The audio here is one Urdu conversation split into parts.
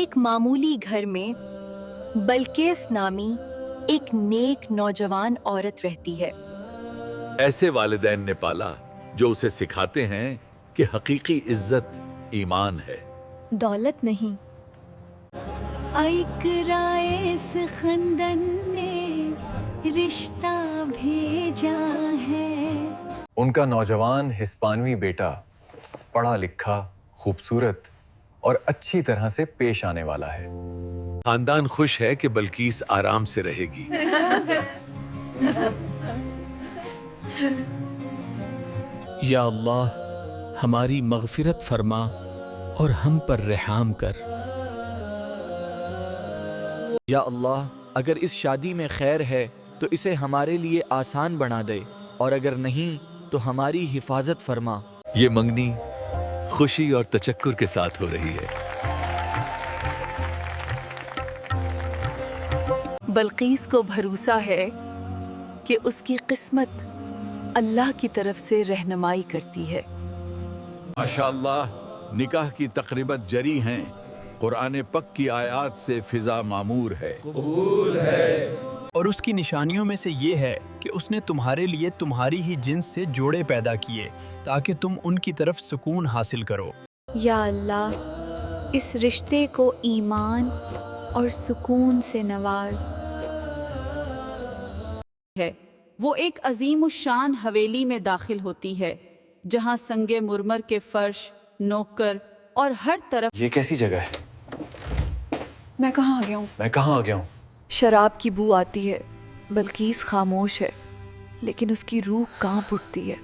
ایک معمولی گھر میں بلقیس نامی ایک نیک نوجوان عورت رہتی ہے۔ ایسے والدین نے پالا جو اسے سکھاتے ہیں کہ حقیقی عزت ایمان ہے، دولت نہیں۔ اقرائے سخندن نے رشتہ بھیجا ہے۔ ان کا نوجوان ہسپانوی بیٹا پڑھا لکھا، خوبصورت اور اچھی طرح سے پیش آنے والا ہے۔ خاندان خوش ہے کہ بلقیس آرام سے رہے گی۔ یا اللہ ہماری مغفرت فرما اور ہم پر رحم کر۔ یا اللہ اگر اس شادی میں خیر ہے تو اسے ہمارے لیے آسان بنا دے، اور اگر نہیں تو ہماری حفاظت فرما۔ یہ منگنی خوشی اور تچکر کے ساتھ ہو رہی ہے۔ بلقیس کو بھروسہ ہے کہ اس کی قسمت اللہ کی طرف سے رہنمائی کرتی ہے۔ ماشاءاللہ نکاح کی تقریبات جری ہیں، قرآن پاک کی آیات سے فضا معمور ہے۔ اور اس کی نشانیوں میں سے یہ ہے کہ اس نے تمہارے لیے تمہاری ہی جنس سے جوڑے پیدا کیے تاکہ تم ان کی طرف سکون حاصل کرو۔ یا اللہ اس رشتے کو ایمان اور سکون سے نواز۔ ہے وہ ایک عظیم الشان حویلی میں داخل ہوتی ہے جہاں سنگ مرمر کے فرش، نوکر اور ہر طرف۔ یہ کیسی جگہ ہے؟ میں کہاں آ گیا ہوں؟ میں کہاں آ گیا ہوں؟ شراب کی بو آتی ہے۔ بلقیس خاموش ہے لیکن اس کی روح کانپ اٹھتی ہے۔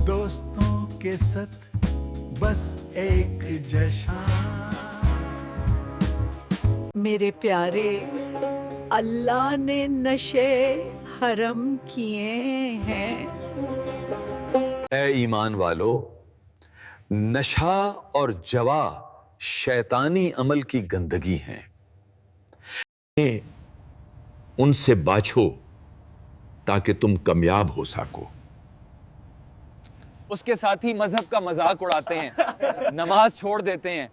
دوستوں کے ساتھ بس ایک جشن۔ میرے پیارے، اللہ نے نشے حرم کیے ہیں۔ اے ایمان والو، نشہ اور جوا شیطانی عمل کی گندگی ہیں، ان سے باچھو تاکہ تم کامیاب ہو سکو۔ اس کے ساتھی مذہب کا مذاق اڑاتے ہیں، نماز چھوڑ دیتے ہیں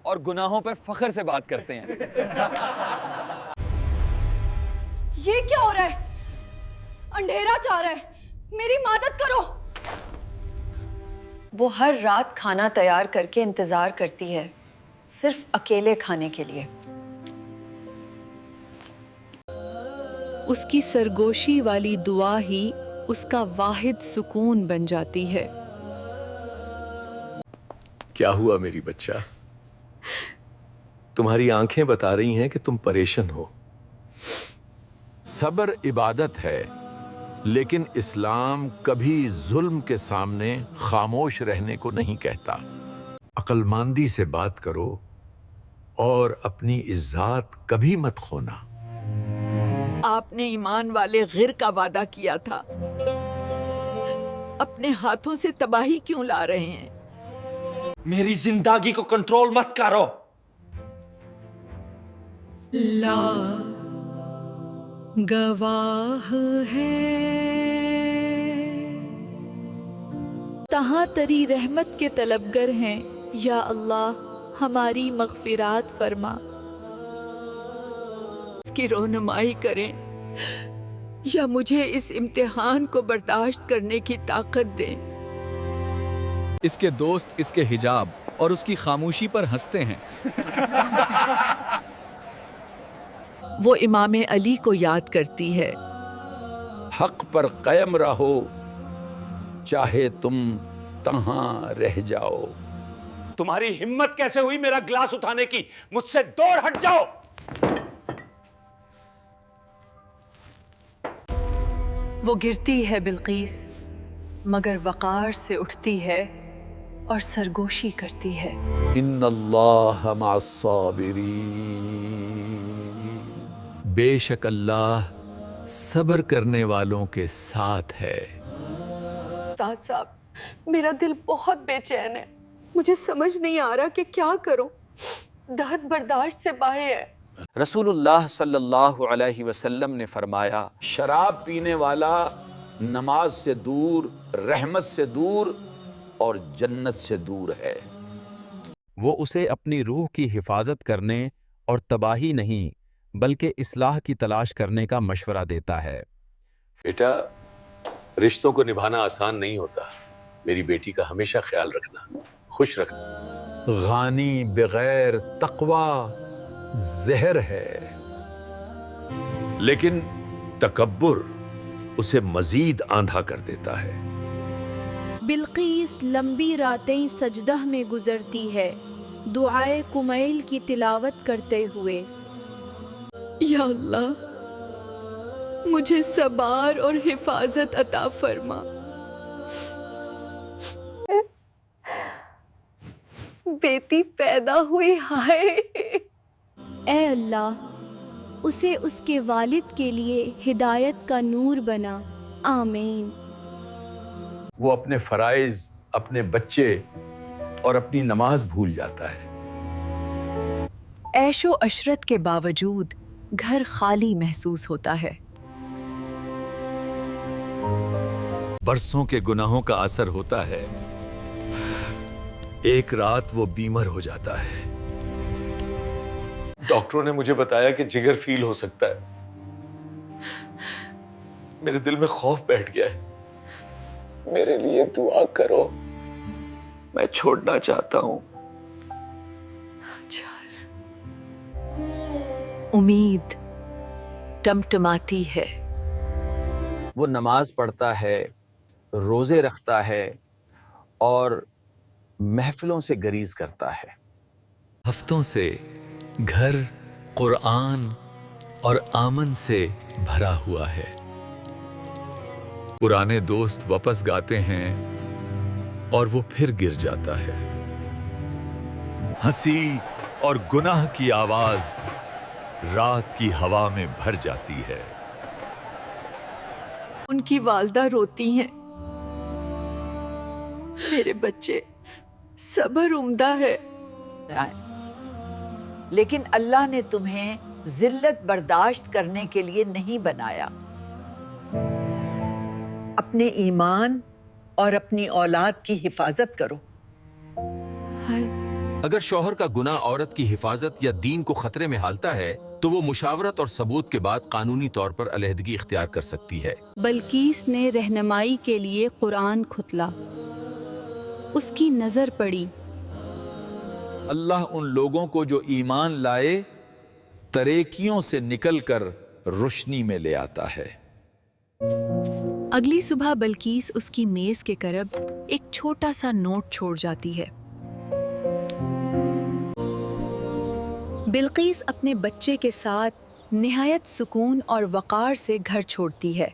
اور گناہوں پر فخر سے بات کرتے ہیں۔ یہ کیا ہو رہا ہے؟ اندھیرا چاہ رہا ہے، میری مدد کرو۔ وہ ہر رات کھانا تیار کر کے انتظار کرتی ہے، صرف اکیلے کھانے کے لیے۔ اس کی سرگوشی والی دعا ہی اس کا واحد سکون بن جاتی ہے۔ کیا ہوا میری بچہ؟ تمہاری آنکھیں بتا رہی ہیں کہ تم پریشان ہو۔ صبر عبادت ہے، لیکن اسلام کبھی ظلم کے سامنے خاموش رہنے کو نہیں کہتا۔ عقل مندی سے بات کرو اور اپنی عزت کبھی مت کھونا۔ آپ نے ایمان والے غر کا وعدہ کیا تھا، اپنے ہاتھوں سے تباہی کیوں لا رہے ہیں؟ میری زندگی کو کنٹرول مت کرو۔ لا گواہ ہے تہاں تری رحمت کے طلبگر ہیں، یا اللہ ہماری مغفرات فرما۔ اس کی رہنمائی کریں یا مجھے اس امتحان کو برداشت کرنے کی طاقت دیں۔ اس کے دوست اس کے حجاب اور اس کی خاموشی پر ہنستے ہیں۔ وہ امام علی کو یاد کرتی ہے۔ حق پر قائم رہو، چاہے تم تہاں رہ جاؤ۔ تمہاری ہمت کیسے ہوئی میرا گلاس اٹھانے کی؟ مجھ سے دور ہٹ جاؤ۔ وہ گرتی ہے بلقیس، مگر وقار سے اٹھتی ہے اور سرگوشی کرتی ہے۔ ان اللہ مع الصابرین، بے شک اللہ صبر کرنے والوں کے ساتھ ہے۔ استاد صاحب، میرا دل بہت بے چین ہے، مجھے سمجھ نہیں آ رہا کہ کیا کروں، درد برداشت سے باہر ہے۔ رسول اللہ صلی اللہ علیہ وسلم نے فرمایا، شراب پینے والا نماز سے دور، رحمت سے دور اور جنت سے دور ہے۔ وہ اسے اپنی روح کی حفاظت کرنے اور تباہی نہیں بلکہ اصلاح کی تلاش کرنے کا مشورہ دیتا ہے۔ بیٹا، رشتوں کو نبھانا آسان نہیں ہوتا۔ میری بیٹی کا ہمیشہ خیال رکھنا، خوش رکھنا۔ غانی بغیر تقوی زہر ہے، لیکن تکبر اسے مزید آندھا کر دیتا ہے۔ بلقیس لمبی راتیں سجدہ میں گزرتی ہے دعائے کمیل کی تلاوت کرتے ہوئے۔ یا اللہ، مجھے صبر اور حفاظت عطا فرما۔ بیٹی پیدا ہوئی، ہائے۔ اے اللہ، اسے اس کے والد کے لیے ہدایت کا نور بنا، آمین۔ وہ اپنے فرائض، اپنے بچے اور اپنی نماز بھول جاتا ہے۔ عیش و عشرت کے باوجود گھر خالی محسوس ہوتا ہے۔ برسوں کے گناہوں کا اثر ہوتا ہے، ایک رات وہ بیمار ہو جاتا ہے۔ ڈاکٹروں نے مجھے بتایا کہ جگر فیل ہو سکتا ہے۔ میرے دل میں خوف بیٹھ گیا ہے۔ میرے لیے دعا کرو، میں چھوڑنا چاہتا ہوں۔ امید ٹمٹماتی ہے۔ وہ نماز پڑھتا ہے، روزے رکھتا ہے اور محفلوں سے گریز کرتا ہے۔ ہفتوں سے گھر قرآن اور آمن سے بھرا ہوا ہے۔ پرانے دوست واپس گاتے ہیں اور وہ پھر گر جاتا ہے۔ ہنسی اور گناہ کی آواز رات کی ہوا میں بھر جاتی ہے۔ ان کی والدہ روتی ہیں، میرے بچے صبر عمدہ ہے۔ لیکن اللہ نے تمہیں ذلت برداشت کرنے کے لیے نہیں بنایا۔ اپنے ایمان اور اپنی اولاد کی حفاظت کرو۔ اگر شوہر کا گناہ عورت کی حفاظت یا دین کو خطرے میں ڈالتا ہے تو وہ مشاورت اور ثبوت کے بعد قانونی طور پر علیحدگی اختیار کر سکتی ہے۔ بلقیس نے رہنمائی کے لیے قرآن کھتلا، اس کی نظر پڑی۔ اللہ ان لوگوں کو جو ایمان لائے تریکیوں سے نکل کر روشنی میں لے آتا ہے۔ اگلی صبح بلقیس اس کی میز کے قرب ایک چھوٹا سا نوٹ چھوڑ جاتی ہے۔ بلقیس اپنے بچے کے ساتھ نہایت سکون اور وقار سے گھر چھوڑتی ہے۔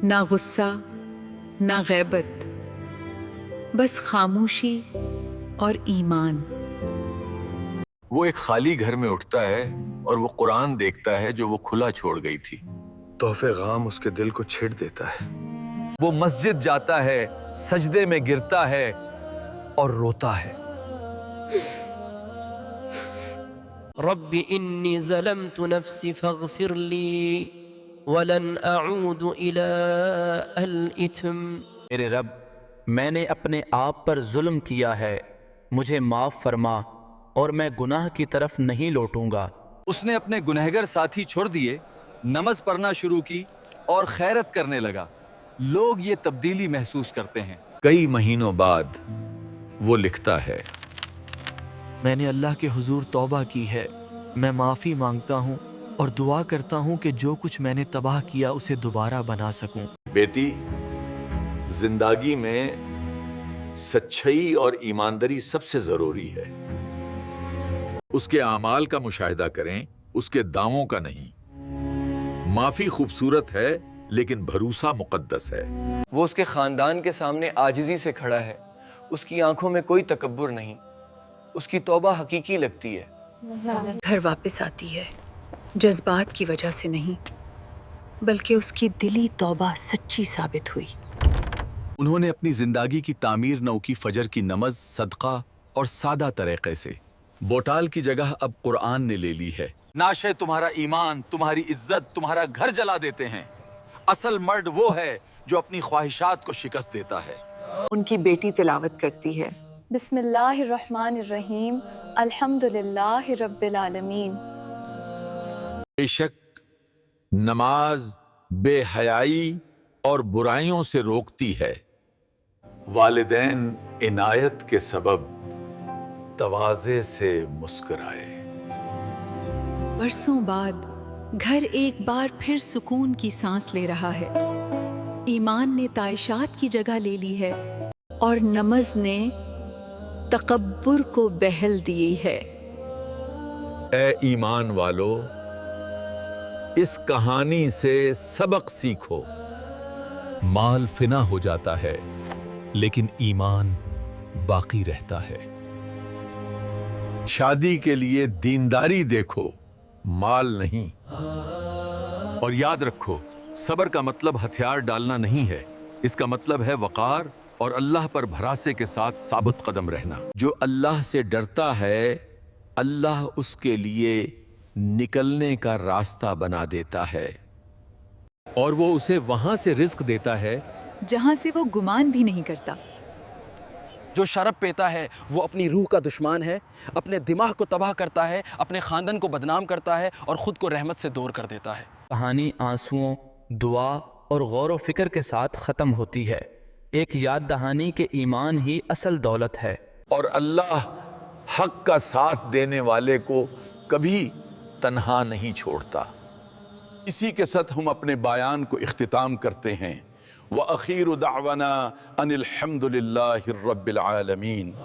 نہ غصہ، نہ غیبت، بس خاموشی اور ایمان۔ وہ ایک خالی گھر میں اٹھتا ہے اور وہ قرآن دیکھتا ہے جو وہ کھلا چھوڑ گئی تھی۔ تحفے غام اس کے دل کو چھیڑ دیتا ہے۔ وہ مسجد جاتا ہے، سجدے میں گرتا ہے اور روتا ہے۔ رب انی ظلمت نفسی فاغفر لی ولن اعود الى الاثم۔ میرے رب، میں نے اپنے آپ پر ظلم کیا ہے، مجھے معاف فرما اور میں گناہ کی طرف نہیں لوٹوں گا۔ اس نے اپنے گنہگار ساتھی چھوڑ دیے، نماز پڑھنا شروع کی اور خیرت کرنے لگا۔ لوگ یہ تبدیلی محسوس کرتے ہیں۔ کئی مہینوں بعد وہ لکھتا ہے، میں نے اللہ کے حضور توبہ کی ہے، میں معافی مانگتا ہوں اور دعا کرتا ہوں کہ جو کچھ میں نے تباہ کیا اسے دوبارہ بنا سکوں۔ بیٹی، زندگی میں سچائی اور ایمانداری سب سے ضروری ہے۔ اس کے اعمال کا مشاہدہ کریں، اس کے دعووں کا نہیں۔ معافی خوبصورت ہے لیکن بھروسہ مقدس ہے۔ وہ اس کے خاندان کے سامنے عاجزی سے کھڑا ہے، اس کی آنکھوں میں کوئی تکبر نہیں، اس کی توبہ حقیقی لگتی ہے۔ گھر واپس آتی ہے، جذبات کی وجہ سے نہیں بلکہ اس کی دلی توبہ سچی ثابت ہوئی۔ انہوں نے اپنی زندگی کی تعمیر نو کی، فجر کی نماز، صدقہ اور سادہ طریقے سے۔ بوٹال کی جگہ اب قرآن نے لے لی ہے۔ ناشے تمہارا ایمان، تمہاری عزت، تمہارا گھر جلا دیتے ہیں۔ اصل مرد وہ ہے جو اپنی خواہشات کو شکست دیتا ہے۔ ان کی بیٹی تلاوت کرتی ہے، بسم اللہ الرحمن الرحیم الحمد للہ رب العالمین۔ بے شک نماز بے حیائی اور برائیوں سے روکتی ہے۔ والدین عنایت کے سبب تواضع سے مسکرائے۔ برسوں بعد گھر ایک بار پھر سکون کی سانس لے رہا ہے۔ ایمان نے تعیشات کی جگہ لے لی ہے اور نماز نے تکبر کو بہل دی ہے۔ اے ایمان والو، اس کہانی سے سبق سیکھو۔ مال فنا ہو جاتا ہے لیکن ایمان باقی رہتا ہے۔ شادی کے لیے دینداری دیکھو، مال نہیں۔ اور یاد رکھو، صبر کا مطلب ہتھیار ڈالنا نہیں ہے، اس کا مطلب ہے وقار اور اللہ پر بھروسے کے ساتھ ثابت قدم رہنا۔ جو اللہ سے ڈرتا ہے اللہ اس کے لیے نکلنے کا راستہ بنا دیتا ہے اور وہ اسے وہاں سے رزق دیتا ہے جہاں سے وہ گمان بھی نہیں کرتا۔ جو شراب پیتا ہے وہ اپنی روح کا دشمن ہے، اپنے دماغ کو تباہ کرتا ہے، اپنے خاندان کو بدنام کرتا ہے اور خود کو رحمت سے دور کر دیتا ہے۔ کہانی آنسوؤں، دعا اور غور و فکر کے ساتھ ختم ہوتی ہے، ایک یاد دہانی کہ ایمان ہی اصل دولت ہے۔ اور اللہ حق کا ساتھ دینے والے کو کبھی تنہا نہیں چھوڑتا۔ اسی کے ساتھ ہم اپنے بیان کو اختتام کرتے ہیں۔ وَأَخِيرُ دَعْوَنَا أَنِ الْحَمْدُ لِلَّهِ رَبِّ الْعَالَمِينَ۔